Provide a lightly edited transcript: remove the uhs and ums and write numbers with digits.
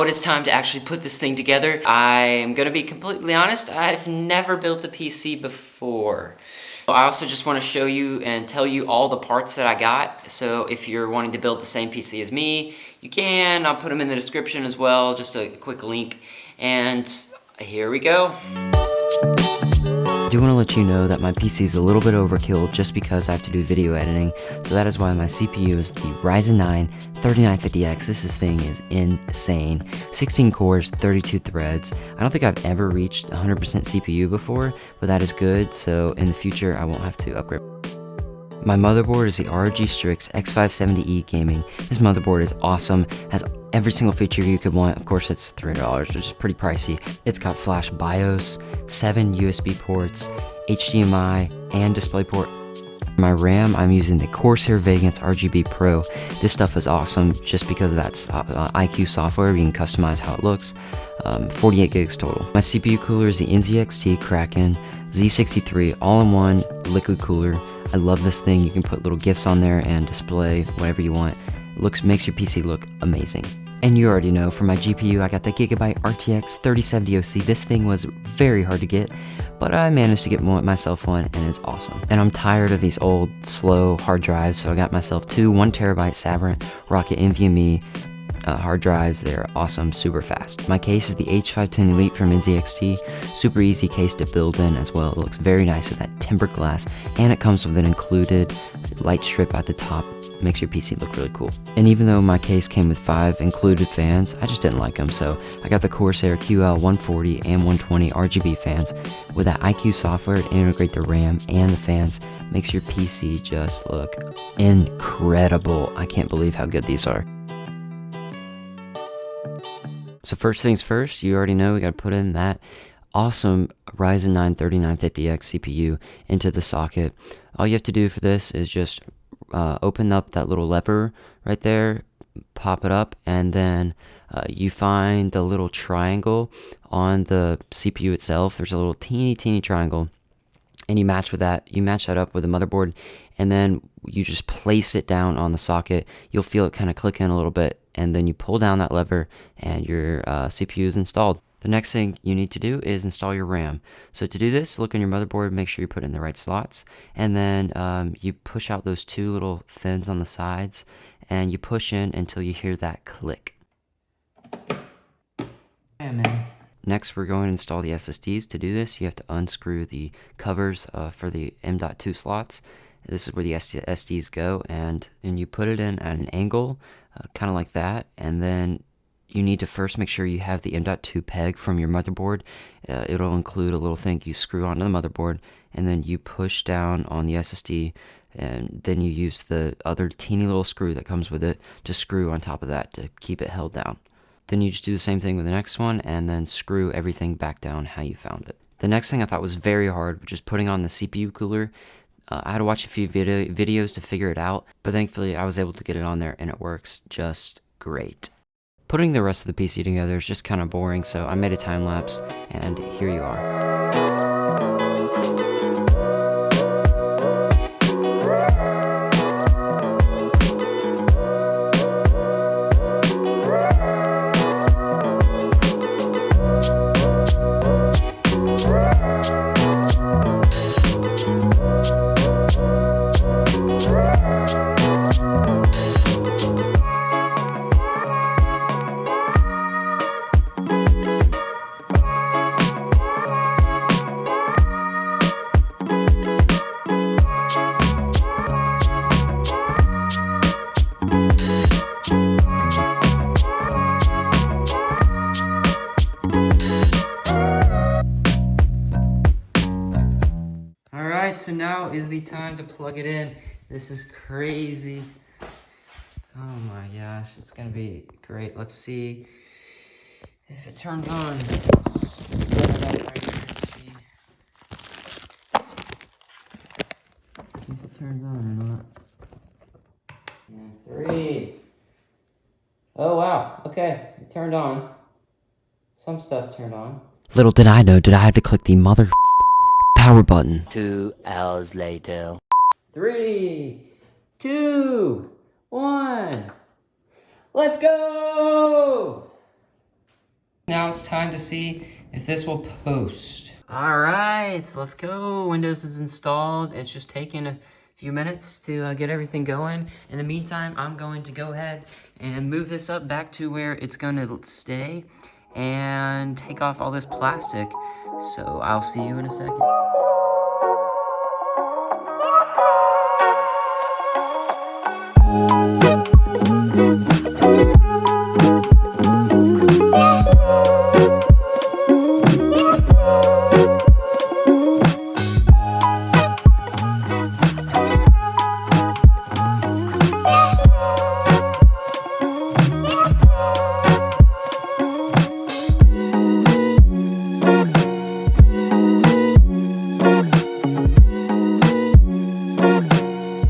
now it is time to actually put this thing together. I am gonna be completely honest, I've never built a PC before. I also just want to show you and tell you all the parts that I got. So if you're wanting to build the same PC as me, you can. I'll put them in the description as well, just a quick link. And here we go. I do want to let you know that my PC is a little bit overkill just because I have to do video editing. So that is why my CPU is the Ryzen 9 3950X. This thing is insane. 16 cores, 32 threads. I don't think I've ever reached 100% CPU before, but that is good. So in the future, I won't have to upgrade. My motherboard is the ROG Strix X570E Gaming. This motherboard is awesome, has every single feature you could want. Of course, it's $3, which is pretty pricey. It's got flash BIOS, 7 USB ports, HDMI, and DisplayPort. My RAM, I'm using the Corsair Vegance RGB Pro. This stuff is awesome just because that's IQ software. You can customize how it looks. 48 gigs total. My CPU cooler is the NZXT Kraken Z63 all-in-one liquid cooler. I love this thing. You can put little GIFs on there and display whatever you want. It makes your PC look amazing. And you already know, for my GPU, I got the Gigabyte RTX 3070 OC. This thing was very hard to get, but I managed to get myself one, and it's awesome. And I'm tired of these old, slow hard drives, so I got myself two 1TB Sabrent Rocket NVMe hard drives. They're awesome, super fast. My case is the H510 Elite from NZXT. Super easy case to build in as well. It looks very nice with that tempered glass, and it comes with an included light strip at the top. Makes your PC look really cool. And even though my case came with 5 included fans, I just didn't like them, so I got the Corsair QL140 and 120 RGB fans. With that IQ software to integrate the RAM and the fans, makes your PC just look incredible. I can't believe how good these are. So first things first, you already know we gotta put in that awesome Ryzen 9 3950X CPU into the socket. All you have to do for this is just open up that little lever right there, pop it up, and then you find the little triangle on the CPU itself. There's a little teeny triangle, and you match that up with the motherboard, and then you just place it down on the socket. You'll feel it kind of click in a little bit, and then you pull down that lever and your CPU is installed. The next thing you need to do is install your RAM. So to do this, look on your motherboard, make sure you put in the right slots, and then you push out those two little fins on the sides, and you push in until you hear that click. Yeah, man. Next, we're going to install the SSDs. To do this, you have to unscrew the covers for the M.2 slots. This is where the SSDs go, and you put it in at an angle, kind of like that, and then you need to first make sure you have the M.2 peg from your motherboard. It'll include a little thing you screw onto the motherboard, and then you push down on the SSD, and then you use the other teeny little screw that comes with it to screw on top of that to keep it held down. Then you just do the same thing with the next one, and then screw everything back down how you found it. The next thing I thought was very hard, which is putting on the CPU cooler. I had to watch a few videos to figure it out, but thankfully I was able to get it on there, and it works just great. Putting the rest of the PC together is just kind of boring, so I made a time lapse, and here you are. So now is the time to plug it in. This is crazy. Oh my gosh, it's gonna be great. Let's see if it turns on. See if it turns on or not. And 3. Oh wow, okay, it turned on. Some stuff turned on. Little did I know, I have to click the mother power button. 2 hours later. 3, 2, 1. Let's go! Now it's time to see if this will post. All right, so let's go. Windows is installed. It's just taking a few minutes to get everything going. In the meantime, I'm going to go ahead and move this up back to where it's going to stay and take off all this plastic. So I'll see you in a second.